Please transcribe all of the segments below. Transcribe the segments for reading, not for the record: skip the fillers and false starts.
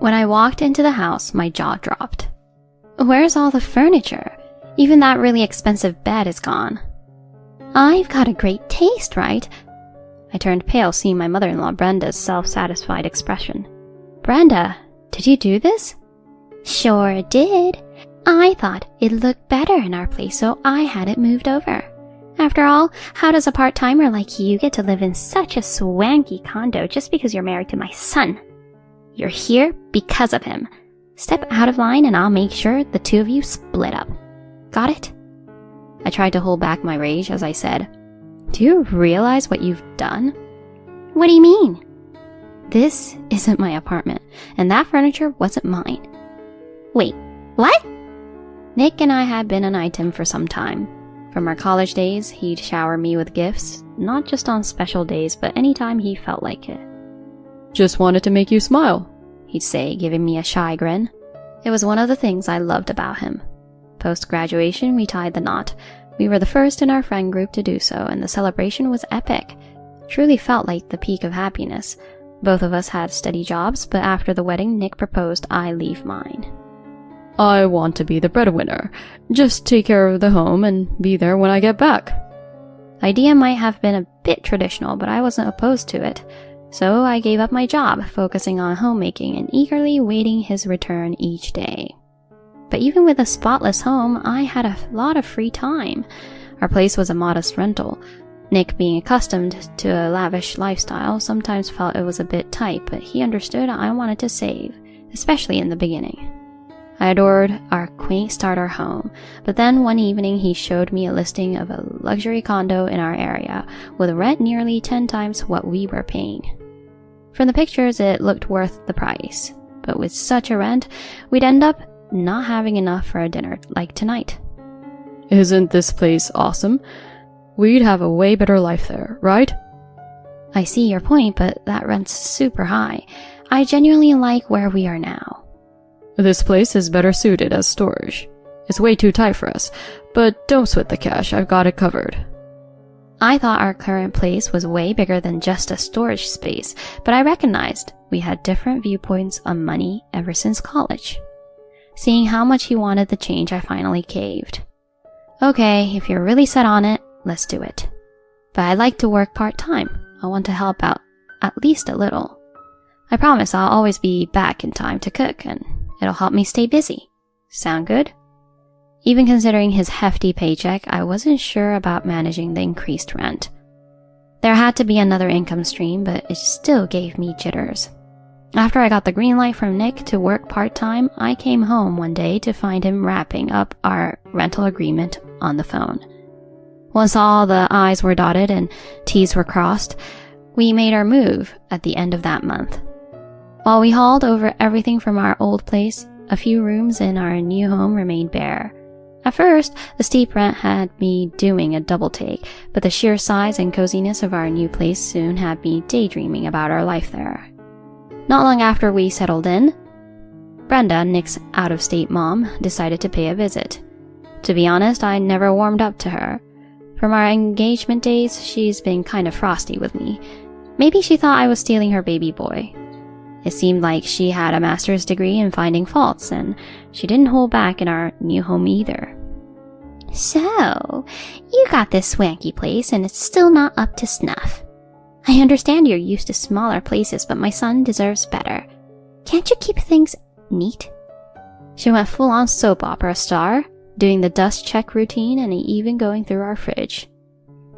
When I walked into the house, my jaw dropped. Where's all the furniture? Even that really expensive bed is gone. I've got a great taste, right? I turned pale seeing my mother-in-law Brenda's self-satisfied expression. Brenda, did you do this? Sure did. I thought it looked better in our place, so I had it moved over. After all, how does a part-timer like you get to live in such a swanky condo just because you're married to my son? You're here because of him. Step out of line and I'll make sure the two of you split up. Got it? I tried to hold back my rage as I said, Do you realize what you've done? What do you mean? This isn't my apartment, and that furniture wasn't mine. Wait, what? Nick and I had been an item for some time. From our college days, he'd shower me with gifts, not just on special days, but anytime he felt like it. Just wanted to make you smile, he'd say, giving me a shy grin. It was one of the things I loved about him. Post-graduation, we tied the knot. We were the first in our friend group to do so, and the celebration was epic. Truly felt like the peak of happiness. Both of us had steady jobs, but after the wedding, Nick proposed I leave mine. I want to be the breadwinner. Just take care of the home and be there when I get back. The idea might have been a bit traditional, but I wasn't opposed to it. So I gave up my job, focusing on homemaking and eagerly waiting his return each day. But even with a spotless home, I had a lot of free time. Our place was a modest rental. Nick, being accustomed to a lavish lifestyle, sometimes felt it was a bit tight, but he understood I wanted to save, especially in the beginning. I adored our quaint starter home, but then one evening he showed me a listing of a luxury condo in our area, with rent nearly 10 times what we were paying. From the pictures, it looked worth the price, but with such a rent, we'd end up not having enough for a dinner like tonight. Isn't this place awesome? We'd have a way better life there, right? I see your point, but that rent's super high. I genuinely like where we are now. This place is better suited as storage. It's way too tight for us, but don't sweat the cash, I've got it covered. I thought our current place was way bigger than just a storage space, but I recognized we had different viewpoints on money ever since college. Seeing how much he wanted the change, I finally caved. Okay, if you're really set on it, let's do it. But I'd like to work part-time. I want to help out at least a little. I promise I'll always be back in time to cook, and it'll help me stay busy. Sound good? Even considering his hefty paycheck, I wasn't sure about managing the increased rent. There had to be another income stream, but it still gave me jitters. After I got the green light from Nick to work part-time, I came home one day to find him wrapping up our rental agreement on the phone. Once all the I's were dotted and T's were crossed, we made our move at the end of that month. While we hauled over everything from our old place, a few rooms in our new home remained bare. At first, the steep rent had me doing a double take, but the sheer size and coziness of our new place soon had me daydreaming about our life there. Not long after we settled in, Brenda, Nick's out-of-state mom, decided to pay a visit. To be honest, I never warmed up to her. From our engagement days, she's been kind of frosty with me. Maybe she thought I was stealing her baby boy. It seemed like she had a master's degree in finding faults, and she didn't hold back in our new home either. So, you got this swanky place and it's still not up to snuff. I understand you're used to smaller places, but my son deserves better. Can't you keep things neat? She went full-on soap opera star, doing the dust check routine and even going through our fridge.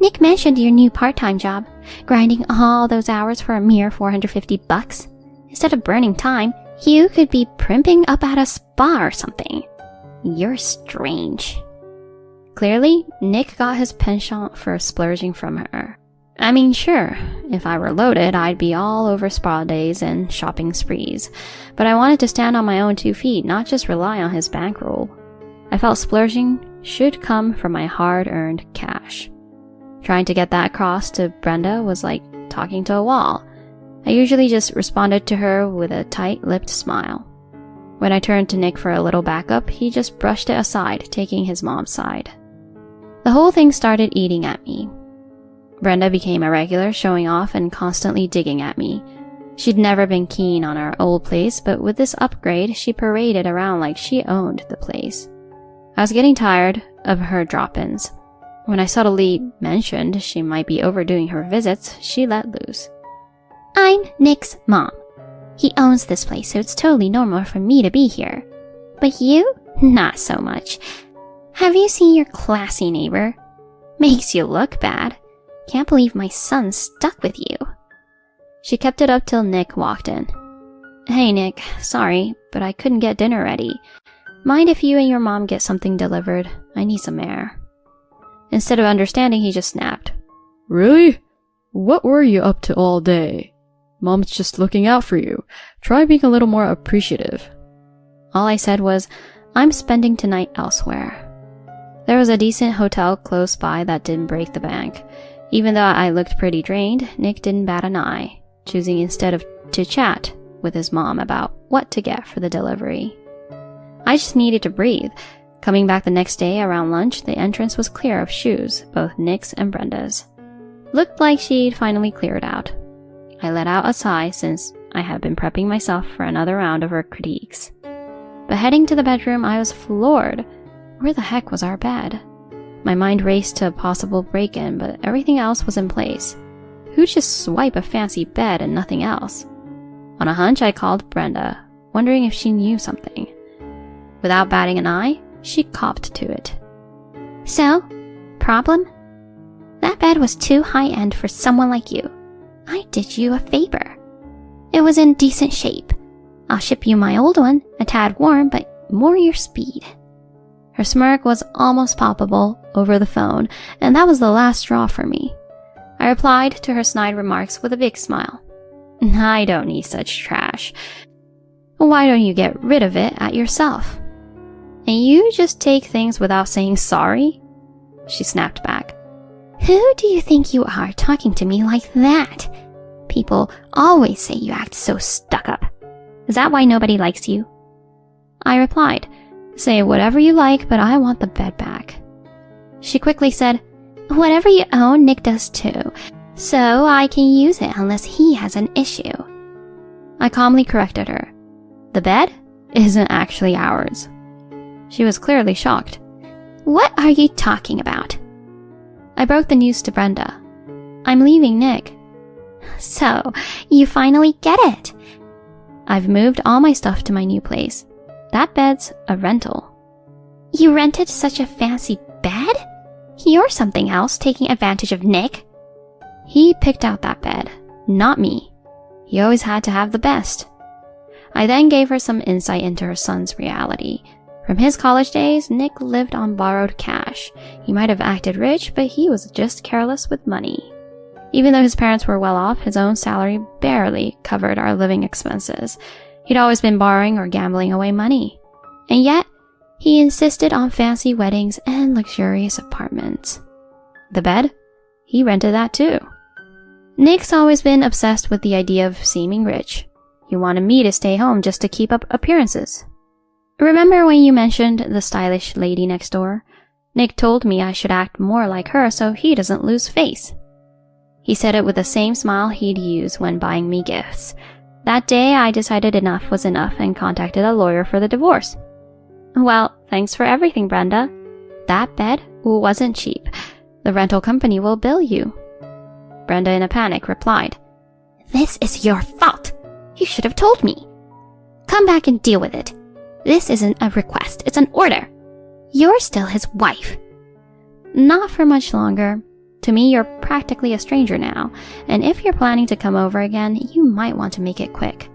Nick mentioned your new part-time job, grinding all those hours for a mere $450. Instead of burning time, you could be primping up at a spa or something. You're strange. Clearly, Nick got his penchant for splurging from her. I mean, sure, if I were loaded, I'd be all over spa days and shopping sprees. But I wanted to stand on my own 2 feet, not just rely on his bankroll. I felt splurging should come from my hard-earned cash. Trying to get that across to Brenda was like talking to a wall. I usually just responded to her with a tight-lipped smile. When I turned to Nick for a little backup, he just brushed it aside, taking his mom's side. The whole thing started eating at me. Brenda became a regular, showing off and constantly digging at me. She'd never been keen on our old place, but with this upgrade, she paraded around like she owned the place. I was getting tired of her drop-ins. When I subtly mentioned she might be overdoing her visits, she let loose. I'm Nick's mom. He owns this place, so it's totally normal for me to be here. But you? Not so much. Have you seen your classy neighbor? Makes you look bad. Can't believe my son's stuck with you. She kept it up till Nick walked in. Hey Nick, sorry, but I couldn't get dinner ready. Mind if you and your mom get something delivered? I need some air. Instead of understanding, he just snapped. Really? What were you up to all day? Mom's just looking out for you. Try being a little more appreciative. All I said was, I'm spending tonight elsewhere. There was a decent hotel close by that didn't break the bank. Even though I looked pretty drained, Nick didn't bat an eye, choosing instead to chat with his mom about what to get for the delivery. I just needed to breathe. Coming back the next day around lunch, the entrance was clear of shoes, both Nick's and Brenda's. Looked like she'd finally cleared out. I let out a sigh since I had been prepping myself for another round of her critiques. But heading to the bedroom, I was floored. Where the heck was our bed? My mind raced to a possible break-in, but everything else was in place. Who'd just swipe a fancy bed and nothing else? On a hunch, I called Brenda, wondering if she knew something. Without batting an eye, she copped to it. So, problem? That bed was too high-end for someone like you. I did you a favor. It was in decent shape. I'll ship you my old one, a tad worn, but more your speed. Her smirk was almost palpable over the phone, and that was the last straw for me. I replied to her snide remarks with a big smile. I don't need such trash. Why don't you get rid of it at yourself? And you just take things without saying sorry? She snapped back. Who do you think you are talking to me like that? People always say you act so stuck up. Is that why nobody likes you? I replied, say whatever you like, but I want the bed back. She quickly said, whatever you own, Nick does too, so I can use it unless he has an issue. I calmly corrected her. The bed isn't actually ours. She was clearly shocked. What are you talking about? I broke the news to Brenda. I'm leaving Nick. So, you finally get it. I've moved all my stuff to my new place. That bed's a rental. You rented such a fancy bed? You're something else, taking advantage of Nick. He picked out that bed, not me. He always had to have the best. I then gave her some insight into her son's reality. From his college days, Nick lived on borrowed cash. He might have acted rich, but he was just careless with money. Even though his parents were well off, his own salary barely covered our living expenses. He'd always been borrowing or gambling away money. And yet, he insisted on fancy weddings and luxurious apartments. The bed? He rented that too. Nick's always been obsessed with the idea of seeming rich. He wanted me to stay home just to keep up appearances. Remember when you mentioned the stylish lady next door? Nick told me I should act more like her so he doesn't lose face. He said it with the same smile he'd use when buying me gifts. That day, I decided enough was enough and contacted a lawyer for the divorce. Well, thanks for everything, Brenda. That bed wasn't cheap. The rental company will bill you. Brenda, in a panic, replied, This is your fault. You should have told me. Come back and deal with it. This isn't a request, it's an order. You're still his wife. Not for much longer. To me, you're practically a stranger now, and if you're planning to come over again, you might want to make it quick.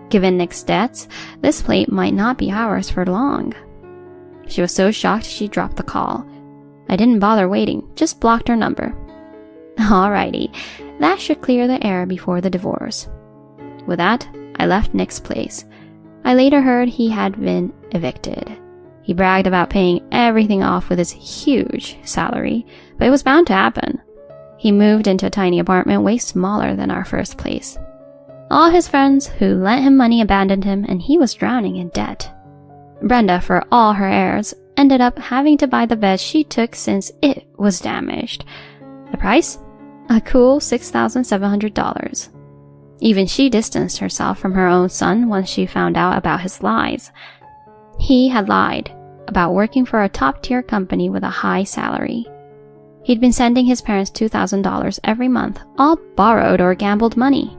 Given Nick's debts, this plate might not be ours for long. She was so shocked she dropped the call. I didn't bother waiting, just blocked her number. Alrighty, that should clear the air before the divorce. With that, I left Nick's place. I later heard he had been evicted. He bragged about paying everything off with his huge salary, but it was bound to happen. He moved into a tiny apartment way smaller than our first place. All his friends who lent him money abandoned him, and he was drowning in debt. Brenda, for all her airs, ended up having to buy the bed she took since it was damaged. The price? A cool $6,700. Even she distanced herself from her own son once she found out about his lies. He had lied about working for a top-tier company with a high salary. He'd been sending his parents $2,000 every month, all borrowed or gambled money.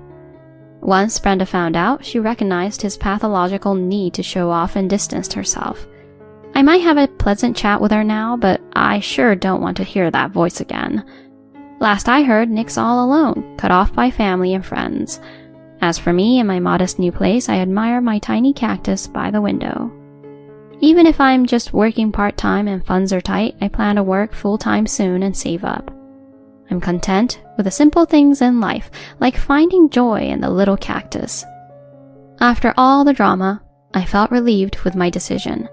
Once Brenda found out, she recognized his pathological need to show off and distanced herself. I might have a pleasant chat with her now, but I sure don't want to hear that voice again. Last I heard, Nick's all alone, cut off by family and friends. As for me and my modest new place, I admire my tiny cactus by the window. Even if I'm just working part-time and funds are tight, I plan to work full-time soon and save up. I'm content with the simple things in life, like finding joy in the little cactus. After all the drama, I felt relieved with my decision.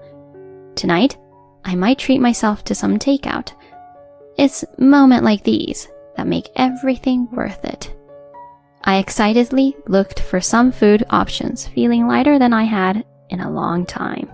Tonight, I might treat myself to some takeout. It's moments like these that make everything worth it. I excitedly looked for some food options, feeling lighter than I had in a long time.